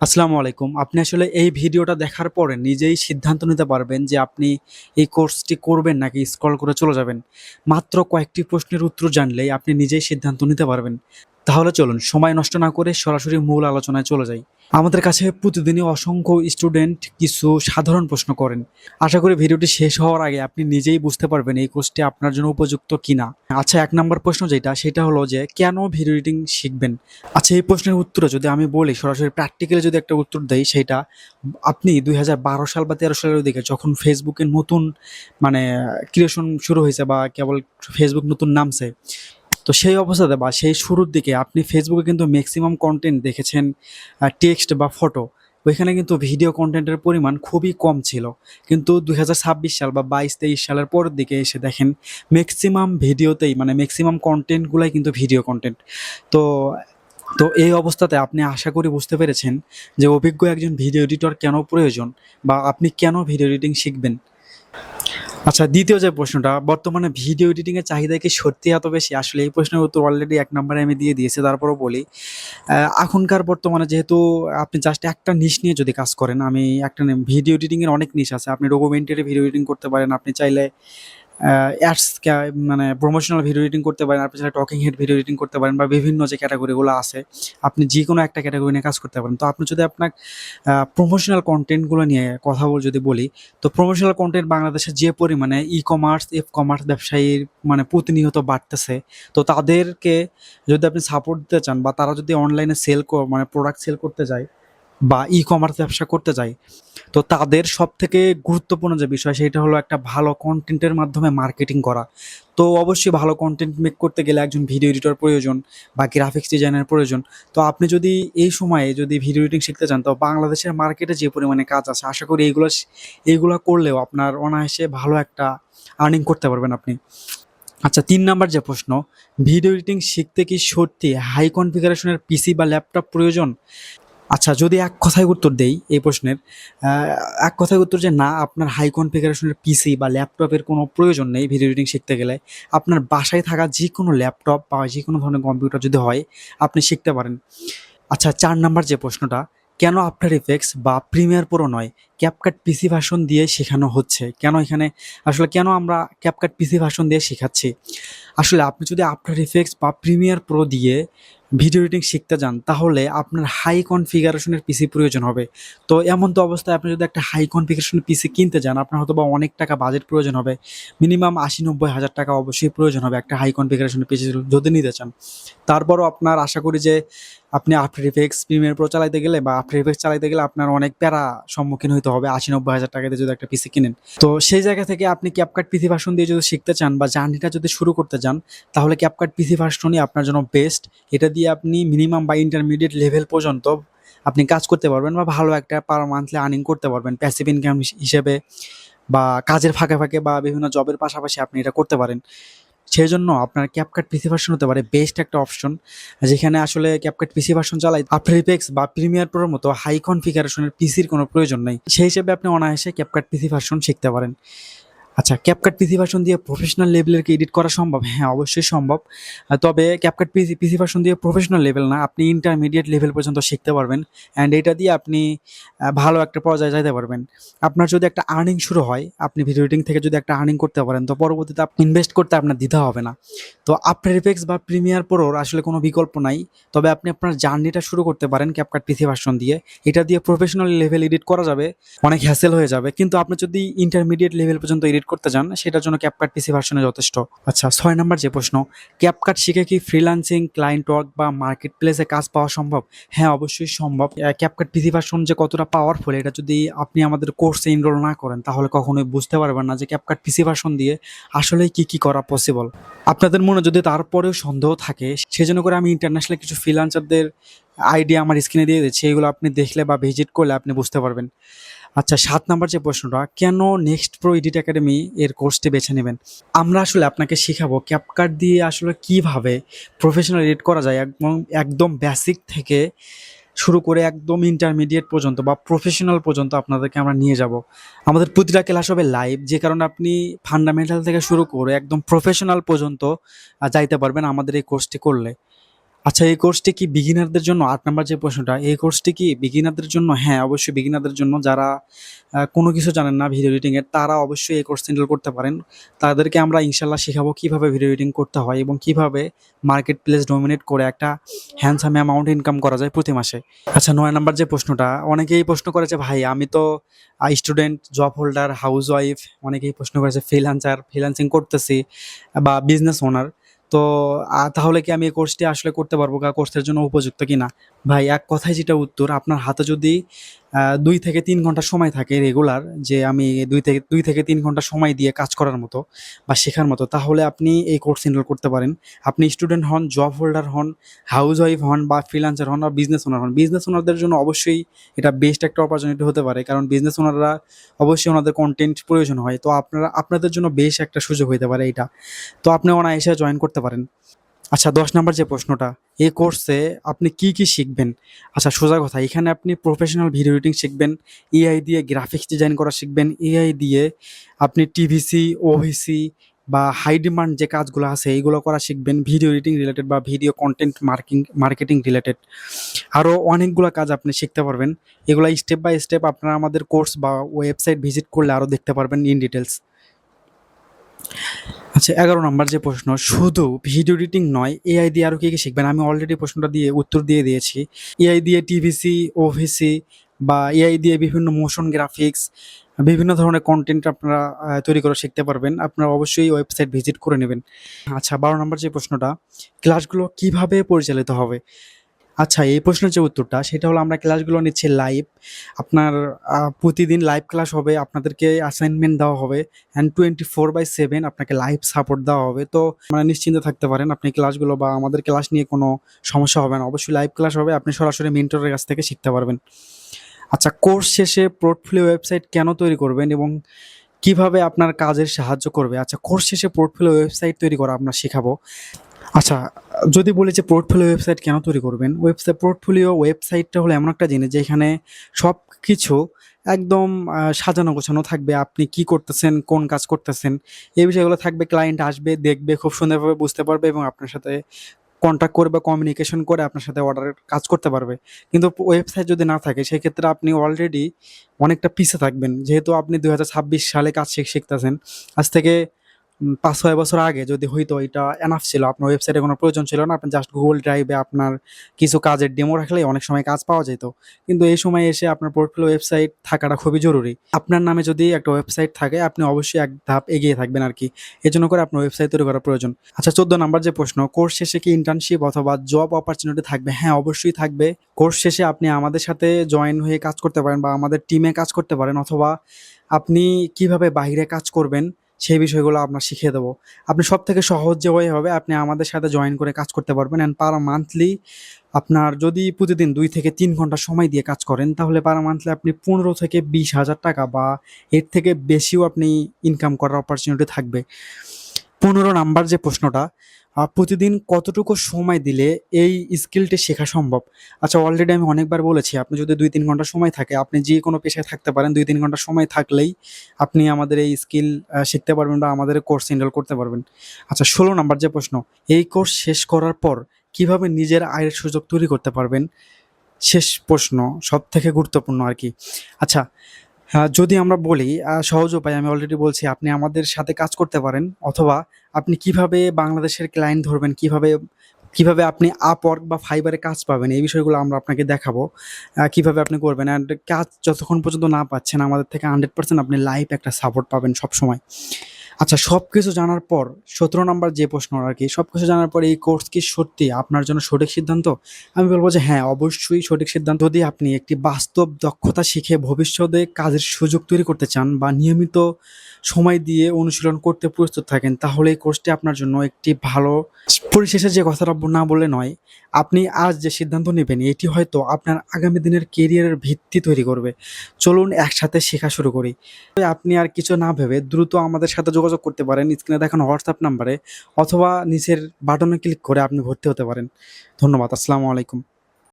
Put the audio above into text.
আসসালামু আলাইকুম। আপনি আসলে এই ভিডিওটা দেখার পরে নিজেই সিদ্ধান্ত নিতে পারবেন যে আপনি এই কোর্সটি করবেন নাকি স্ক্রল করে চলে যাবেন। মাত্র কয়েকটি প্রশ্নের উত্তর জানলেই আপনি নিজেই সিদ্ধান্ত নিতে পারবেন। তাহলে চলুন সময় নষ্ট না করে সরাসরি মূল আলোচনায় চলে যাই। আমাদের কাছে প্রতিদিনই অসংখ্য স্টুডেন্ট কিছু সাধারণ প্রশ্ন করেন। আশা করি ভিডিওটি শেষ হওয়ার আগে আপনি নিজেই বুঝতে পারবেন এই কোর্সটি আপনার জন্য উপযুক্ত কিনা। আচ্ছা, ১ নাম্বার প্রশ্ন সেটা হলো যে কেন ভিডিও এডিটিং শিখবেন? আচ্ছা, এই প্রশ্নের উত্তরে যদি আমি বলি সরাসরি প্র্যাকটিক্যালি যদি একটা উত্তর দেই সেইটা আপনি ২০১২ সাল বা ১৩ সালের দিকে যখন ফেসবুকে নতুন মানে ক্রিয়েশন শুরু হয়েছে বা কেবল ফেসবুক নতুন নামছে, তো সেই অবস্থাতে বা সেই শুরুর দিকে আপনি ফেসবুকে কিন্তু ম্যাক্সিমাম কন্টেন্ট দেখেছেন টেক্সট বা ফটো। ওইখানে কিন্তু ভিডিও কন্টেন্টের পরিমাণ খুবই কম ছিল। কিন্তু ২০২৬ সাল বা ২২-২৩ সালের পরের দিকে এসে দেখেন ম্যাক্সিমাম ভিডিওতেই ম্যাক্সিমাম কন্টেন্টগুলাই কিন্তু ভিডিও কন্টেন্ট। তো তো এই অবস্থাতে আপনি আশা করি বুঝতে পেরেছেন যে অভিজ্ঞ একজন ভিডিও এডিটর কেন প্রয়োজন বা আপনি কেন ভিডিও এডিটিং শিখবেন। আচ্ছা, দ্বিতীয় যে প্রশ্নটা, বর্তমানে ভিডিও এডিটিং এর চাহিদা কি সত্যি এত বেশি? আসলে এই প্রশ্নের উত্তর অলরেডি ১ নম্বরে আমি দিয়ে দিয়েছি। তারপরেও বলি, এখনকার বর্তমানে যেহেতু আপনি জাস্ট একটা নিশ নিয়ে যদি কাজ করেন, আমি একটা ভিডিও এডিটিং এর অনেক নিশ আছে। আপনি ডকুমেন্টারি ভিডিও এডিটিং করতে পারেন। আপনি চাইলে অ্যাডস প্রমোশনাল ভিডিও এডিটিং করতে পারেন। আপনি চাইলে টকিং হেড ভিডিও এডিটিং করতে পারেন বা বিভিন্ন যে ক্যাটেগরিগুলো আছে, আপনি যেকোনো একটা ক্যাটেগরি নিয়ে কাজ করতে পারেন। তো আপনি যদি আপনার প্রমোশনাল কনটেন্টগুলো নিয়ে কথা যদি বলি, তো প্রমোশনাল কনটেন্ট বাংলাদেশে যে পরিমাণে ই-কমার্স, কমার্স ব্যবসায়ীর প্রতিনিয়ত বাড়তেছে, তো তাদেরকে যদি আপনি সাপোর্ট দিতে চান বা তারা যদি অনলাইনে প্রোডাক্ট সেল করতে যায় বা ই-কমার্স ব্যবসা করতে যায়, তো তাদের সবথেকে গুরুত্বপূর্ণ যে বিষয় সেটা হলো একটা ভালো কনটেন্টের মাধ্যমে মার্কেটিং করা। তো অবশ্যই ভালো কনটেন্ট মেক করতে গেলে একজন ভিডিও এডিটর প্রয়োজন বা গ্রাফিক্স ডিজাইনার প্রয়োজন। তো আপনি যদি এই সময়ে যদি ভিডিও এডিটিং শিখতে চান, তো বাংলাদেশের মার্কেটে যে পরিমাণে কাজ আছে, আশা করি এইগুলো করলেও আপনার অনায়াসে ভালো একটা আর্নিং করতে পারবেন আপনি। আচ্ছা, ৩ নাম্বার যে প্রশ্ন, ভিডিও এডিটিং শিখতে কি সত্যি হাই কনফিগারেশনের পিসি বা ল্যাপটপ প্রয়োজন? আচ্ছা, যদি এক কথায় উত্তর দেই এই প্রশ্নের, আ এক কথায় উত্তর যে না, আপনার হাই কনফিগারেশনের পিসি বা ল্যাপটপের কোনো প্রয়োজন নেই ভিডিও এডিটিং শিখতে গেলে। আপনার বাসায় থাকা যেকোনো ল্যাপটপ বা যেকোনো ধরনের কম্পিউটার যদি হয়, আপনি শিখতে পারেন। আচ্ছা, ৪ নাম্বার যে প্রশ্নটা, কেন আফটার ইফেক্টস বা প্রিমিয়ার প্রো নয়, ক্যাপকাট পিসি ভার্সন দিয়ে শেখানো হচ্ছে? কেন আমরা ক্যাপকাট পিসি ভার্সন দিয়ে শেখাচ্ছি? আসলে আপনি যদি আফটার ইফেক্টস বা প্রিমিয়ার প্রো দিয়ে ভিডিও এডিটিং শিখতে যান, তাহলে আপনার হাই কনফিগারেশনের পিসি প্রয়োজন হবে। তো এমন তো অবস্থায় আপনি যদি একটা হাই কনফিগারেশনের পিসি কিনতে যান, আপনার হয়তোবা অনেক টাকা বাজেট প্রয়োজন হবে। মিনিমাম ৮০-৯০ হাজার টাকা অবশ্যই প্রয়োজন হবে একটা হাই কনফিগারেশনের পিসি যদি নিতে চান। তারপরও আপনার আশা করি যে আপনি আফটার ইফেক্টস, প্রিমিয়ার প্রো চালাইতে গেলে বা আফটার ইফেক্টস চালাইতে গেলে আপনার অনেক প্যারা সম্মুখীন হইতে হবে ৮০-৯০ হাজার টাকা দিয়ে যদি একটা পিসি কিনেন। তো সেই জায়গা থেকে আপনি ক্যাপকাট পিসি ভার্সন দিয়ে যদি শিখতে চান বা জার্নিটা যদি শুরু করতে চান, তাহলে ক্যাপকাট পিসি ভার্সনই আপনার জন্য বেস্ট। এটা দিয়ে আপনি মিনিমাম বা ইন্টারমিডিয়েট লেভেল পর্যন্ত আপনি কাজ করতে পারবেন বা ভালো একটা পার মান্থলি আর্নিং করতে পারবেন প্যাসিভ ইনকাম হিসেবে, বা কাজের ফাঁকে ফাঁকে বা বিভিন্ন জবের পাশাপাশি আপনি এটা করতে পারেন। সেজন্য আপনার ক্যাপকাট পিসি ভার্সন হতে পারে বেস্ট একটা অপশন, যেখানে আসলে ক্যাপকাট পিসি ভার্সন চালাই আফটার ইফেক্টস বা প্রিমিয়ার প্রোর মতো হাই কনফিগারেশনের পিসির কোনো প্রয়োজন নেই। সেই হিসেবে আপনি অনায়াসে ক্যাপকাট পিসি ভার্সন শিখতে পারেন। আচ্ছা, CapCut পিসি ভার্সন দিয়ে প্রফেশনাল লেভেলের কি এডিট করা সম্ভব? হ্যাঁ, অবশ্যই সম্ভব। তবে CapCut পিসি ভার্সন দিয়ে প্রফেশনাল লেভেল না, আপনি ইন্টারমিডিয়েট লেভেল পর্যন্ত শিখতে পারবেন। অ্যান্ড এটা দিয়ে আপনি ভালো একটা পর্যায়ে যাইতে পারবেন। আপনার যদি একটা আর্নিং শুরু হয়, আপনি ভিডিও এডিটিং থেকে যদি একটা আর্নিং করতে পারেন, তো পরবর্তীতে আপনি ইনভেস্ট করতে আপনার দ্বিধা হবে না। তো আফটার ইফেক্টস বা প্রিমিয়ার প্রোর আসলে কোনো বিকল্প নাই। তবে আপনি আপনার জার্নিটা শুরু করতে পারেন CapCut পিসি ভার্সন দিয়ে। এটা দিয়ে প্রফেশনাল লেভেল এডিট করা যাবে, অনেক হ্যাসেল হয়ে যাবে। কিন্তু আপনি যদি ইন্টারমিডিয়েট লেভেল পর্যন্ত এডিট করতে যান, সেটার জন্য ক্যাপকাট পিসি ভার্সনে যথেষ্ট। আচ্ছা, ৬ নাম্বার যে প্রশ্ন, ক্যাপকাট শিখে কি ফ্রিল্যান্সিং, ক্লায়েন্ট ওয়ার্ক বা মার্কেট প্লেসে কাজ পাওয়া সম্ভব? হ্যাঁ, অবশ্যই সম্ভব। ক্যাপকাট পিসি ভার্সন যে কতটা পাওয়ারফুল, এটা যদি আপনি আমাদের কোর্সে এনরোল না করেন, তাহলে কখনোই বুঝতে পারবেন না যে ক্যাপকাট পিসি ভার্সন দিয়ে আসলে কি করা পসিবল। আপনাদের মনে যদি তারপরেও সন্দেহ থাকে, সেজন্য করে আমি ইন্টারন্যাশনাল কিছু ফ্রিল্যান্সারদের আইডিয়া আমার স্ক্রিনে দিয়ে দিচ্ছি। এগুলো আপনি দেখলে বা ভিজিট করলে আপনি বুঝতে পারবেন। আচ্ছা, ৭ নাম্বার যে প্রশ্নটা, কেন নেক্সট প্রো এডিট একাডেমি এর কোর্সটি বেছে নেবেন? আমরা আসলে আপনাকে শিখাবো ক্যাপকাট দিয়ে আসলে কিভাবে প্রফেশনাল এডিট করা যায়, একদম বেসিক থেকে শুরু করে একদম ইন্টারমিডিয়েট পর্যন্ত বা প্রফেশনাল পর্যন্ত আপনাদেরকে আমরা নিয়ে যাব। আমাদের প্রতিটা ক্লাস হবে লাইভ, যে কারণে আপনি ফান্ডামেন্টাল থেকে শুরু করে একদম প্রফেশনাল পর্যন্ত যাইতে পারবেন আমাদের এই কোর্সটি করলে। আচ্ছা, এই কোর্সটি কি বিগিনারদের জন্য? ৮ নাম্বার যে প্রশ্নটা, এই কোর্সটি কি বিগিনারদের জন্য? হ্যাঁ, অবশ্যই বিগিনারদের জন্য। যারা কোনো কিছু জানেন না ভিডিও এডিটিং এর, তারা অবশ্যই এই কোর্স এনরোল করতে পারেন। তাদেরকে আমরা ইনশাআল্লাহ শিখাবো কিভাবে ভিডিও এডিটিং করতে হয় এবং কিভাবে মার্কেট প্লেস ডমিনেট করে একটা হ্যান্ডসাম অ্যামাউন্ট ইনকাম করা যায় প্রতি মাসে। আচ্ছা, ৯ নাম্বার যে প্রশ্নটা, অনেকেই প্রশ্ন করেছে ভাই আমি তো স্টুডেন্ট, জব হোল্ডার, হাউসওয়াইফ, অনেকেই প্রশ্ন করেছে ফ্রিল্যান্সিং করতেছি বা বিজনেস ওনার। তো তাহলে কি আমি এই কোর্সটি আসলে করতে পারবো? কোর্সের জন্য উপযুক্ত কিনা? ভাই, এক কথায় যেটা উত্তর, আপনার হাতে যদি ২ থেকে ৩ ঘন্টা সময় থাকে রেগুলার, যে আমি ২ থেকে ৩ ঘন্টা সময় দিয়ে কাজ করার মতো বা শেখার মতো, তাহলে আপনি এই কোর্স এনরোল করতে পারেন। আপনি স্টুডেন্ট হন, জব হোল্ডার হন, হাউসওয়াইফ হন বা ফ্রিল্যান্সার হন বা বিজনেস ওনার হন। বিজনেস ওনারদের জন্য অবশ্যই এটা বেস্ট একটা অপরচুনিটি হতে পারে, কারণ বিজনেস ওনাররা অবশ্যই ওনাদের কনটেন্ট প্রয়োজন হয়। তো আপনাদের জন্য বেশ একটা সুযোগ হইতে পারে এইটা। তো আপনি অনায়াসে জয়েন করতে পারেন। আচ্ছা, ১০ নাম্বার যে প্রশ্নটা, এই কোর্সে আপনি কি শিখবেন? আচ্ছা, সোজা কথা, এখানে আপনি প্রফেশনাল ভিডিও এডিটিং শিখবেন, এআই দিয়ে গ্রাফিক্স ডিজাইন করা শিখবেন, এআই দিয়ে আপনি টিভিসি, ওভিসি বা হাই ডিমান্ড যে কাজগুলো আছে এইগুলো করা শিখবেন, ভিডিও এডিটিং রিলেটেড বা ভিডিও কনটেন্ট মার্কেটিং রিলেটেড। আরও অনেকগুলো কাজ আপনি শিখতে পারবেন। এগুলো স্টেপ বাই স্টেপ আপনারা আমাদের কোর্স বা ওয়েবসাইট ভিজিট করলে আরও দেখতে পারবেন ইন ডিটেলস। আচ্ছা, ১১ নাম্বার যে প্রশ্ন, শুধু ভিডিও এডিটিং নয়, এআই দিয়ে আরো কি শিখবেন? আমি অলরেডি প্রশ্নটা দিয়ে উত্তর দিয়ে দিয়েছি। এআই দিয়ে টিভিসি, ওভিসি বা এআই দিয়ে বিভিন্ন মোশন গ্রাফিক্স, বিভিন্ন ধরনের কনটেন্ট আপনারা তৈরি করে শিখতে পারবেন। আপনারা অবশ্যই ওয়েবসাইট ভিজিট করে নেবেন। আচ্ছা, ১২ নাম্বার যে প্রশ্নটা, ক্লাসগুলো কিভাবে পরিচালিত হবে? আচ্ছা, এই প্রশ্নের যে উত্তরটা সেটা হলো, আমরা ক্লাসগুলো নিচ্ছি লাইভ। আপনার প্রতিদিন লাইভ ক্লাস হবে, আপনাদেরকে অ্যাসাইনমেন্ট দেওয়া হবে অ্যান্ড 24/7 আপনাকে লাইভ সাপোর্ট দেওয়া হবে। তো মানে নিশ্চিন্তে থাকতে পারেন, আপনি ক্লাসগুলো বা আমাদের ক্লাস নিয়ে কোনো সমস্যা হবে না। অবশ্যই লাইভ ক্লাস হবে, আপনি সরাসরি মেন্টরের কাছ থেকে শিখতে পারবেন। আচ্ছা, কোর্স শেষে পোর্টফোলিও ওয়েবসাইট কেন তৈরি করবেন এবং কিভাবে আপনার কাজের সাহায্য করবে? আচ্ছা, কোর্স শেষে পোর্টফোলিও ওয়েবসাইট তৈরি করা আমরা শেখাবো। আচ্ছা, যদি বলি যে পোর্টফোলিও ওয়েবসাইট কেন তৈরি করবেন? পোর্টফোলিও ওয়েবসাইটটা হলো এমন একটা জিনিস যেখানে সবকিছু একদম সাজানো গোছানো থাকবে। আপনি কি করতেছেন, কোন কাজ করতেছেন, এই বিষয়গুলো থাকবে। ক্লায়েন্ট আসবে, দেখবে, খুব সুন্দরভাবে বুঝতে পারবে এবং আপনার সাথে কন্ট্যাক্ট করে বা কমিউনিকেশন করে আপনার সাথে অর্ডারের কাজ করতে পারবে। কিন্তু ওয়েবসাইট যদি না থাকে, সেক্ষেত্রে আপনি অলরেডি অনেকটা পিছে থাকবেন। যেহেতু আপনি ২০২৬ সালে কাজ শিখতেছেন, আজ থেকে ৫-৬ বছর আগে যদি হইতো, এটা এনাফ ছিল। আপনার ওয়েবসাইটের কোনো প্রয়োজন ছিল না। আপনি জাস্ট গুগল ড্রাইভে আপনার কিছু কাজের ডেমো রাখলেই অনেক সময় কাজ পাওয়া যেত। কিন্তু এই সময়ে এসে আপনার পোর্টফোলিও ওয়েবসাইট থাকাটা খুবই জরুরি। আপনার নামে যদি একটা ওয়েবসাইট থাকে, আপনি অবশ্যই এক ধাপ এগিয়ে থাকবেন আরকি। এজন্য করে আপনার ওয়েবসাইট তৈরি করা প্রয়োজন। আচ্ছা, ১৪ নাম্বার যে প্রশ্ন, কোর্স শেষে কি ইন্টার্নশিপ অথবা জব অপরচুনিটি থাকবে? হ্যাঁ, অবশ্যই থাকবে। কোর্স শেষে আপনি আমাদের সাথে জয়েন হয়ে কাজ করতে পারেন বা আমাদের টিমে কাজ করতে পারেন, অথবা আপনি কিভাবে বাহিরে কাজ করবেন সেই বিষয়গুলো আমরা শিখিয়ে দেবো। আপনি সবথেকে সহজ যে ওয়ে হবে, আপনি আমাদের সাথে জয়েন করে কাজ করতে পারবেন অ্যান্ড পার মান্থলি আপনার যদি প্রতিদিন ২ থেকে ৩ ঘন্টা সময় দিয়ে কাজ করেন, তাহলে পার মান্থলি আপনি ১৫ থেকে ২০,০০০ টাকা বা এর থেকে বেশিও আপনি ইনকাম করার অপরচুনিটি থাকবে। ১৫ নাম্বার যে প্রশ্নটা, প্রতিদিন কতটুকু সময় দিলে এই স্কিলটি শেখা সম্ভব? আচ্ছা, অলরেডি আমি অনেকবার বলেছি, আপনি যদি ২-৩ ঘন্টা সময় থাকে, আপনি যে কোনো পেশায় থাকতে পারেন। ২-৩ ঘন্টা সময় থাকলেই আপনি আমাদের এই স্কিল শিখতে পারবেন বা আমাদের কোর্স এনরোল করতে পারবেন। আচ্ছা, ১৬ নাম্বার যে প্রশ্ন, এই কোর্স শেষ করার পর কিভাবে নিজের আয়ের সুযোগ তৈরি করতে পারবেন? শেষ প্রশ্ন, সবথেকে গুরুত্বপূর্ণ আরকি। আচ্ছা, যদি আমরা বলি সহজ উপায়, আমি অলরেডি বলছি, আপনি আমাদের সাথে কাজ করতে পারেন, অথবা আপনি কিভাবে বাংলাদেশের ক্লায়েন্ট ধরবেন, কিভাবে আপনি Upwork বা Fiverr এ কাজ পাবেন, এই বিষয়গুলো আমরা আপনাকে দেখাবো। কিভাবে আপনি করবেন অ্যান্ড কাজ যতক্ষণ পর্যন্ত না পাচ্ছেন, আমাদের থেকে 100% আপনি লাইভ একটা সাপোর্ট পাবেন সবসময়। আচ্ছা, সবকিছু জানার পর ১৭ নাম্বার যে প্রশ্ন আরকি, সবকিছু জানার পর এই কোর্স কি সত্যি আপনার জন্য সঠিক সিদ্ধান্ত? আমি বলব যে হ্যাঁ, অবশ্যই সঠিক সিদ্ধান্ত। যদি আপনি একটি বাস্তব দক্ষতা শিখে ভবিষ্যতে কাজের সুযোগ তৈরি করতে চান বা নিয়মিত সময় দিয়ে অনুশীলন করতে প্রস্তুত থাকেন, তাহলে এই কোর্সটি আপনার জন্য একটি ভালো। পরিশেষে যে কথাটা না বললে নয়, আপনি আজ যে সিদ্ধান্ত নেবেন, এটি হয়তো আপনার আগামী দিনের কেরিয়ারের ভিত্তি তৈরি করবে। চলুন একসাথে শেখা শুরু করি। আপনি আর কিছু না ভেবে দ্রুত আমাদের সাথে যোগাযোগ করতে পারেন স্ক্রিনে দেখানো হোয়াটসঅ্যাপ নাম্বারে, অথবা নিচের বাটনে ক্লিক করে আপনি ভর্তি হতে পারেন। ধন্যবাদ। আসসালামু আলাইকুম।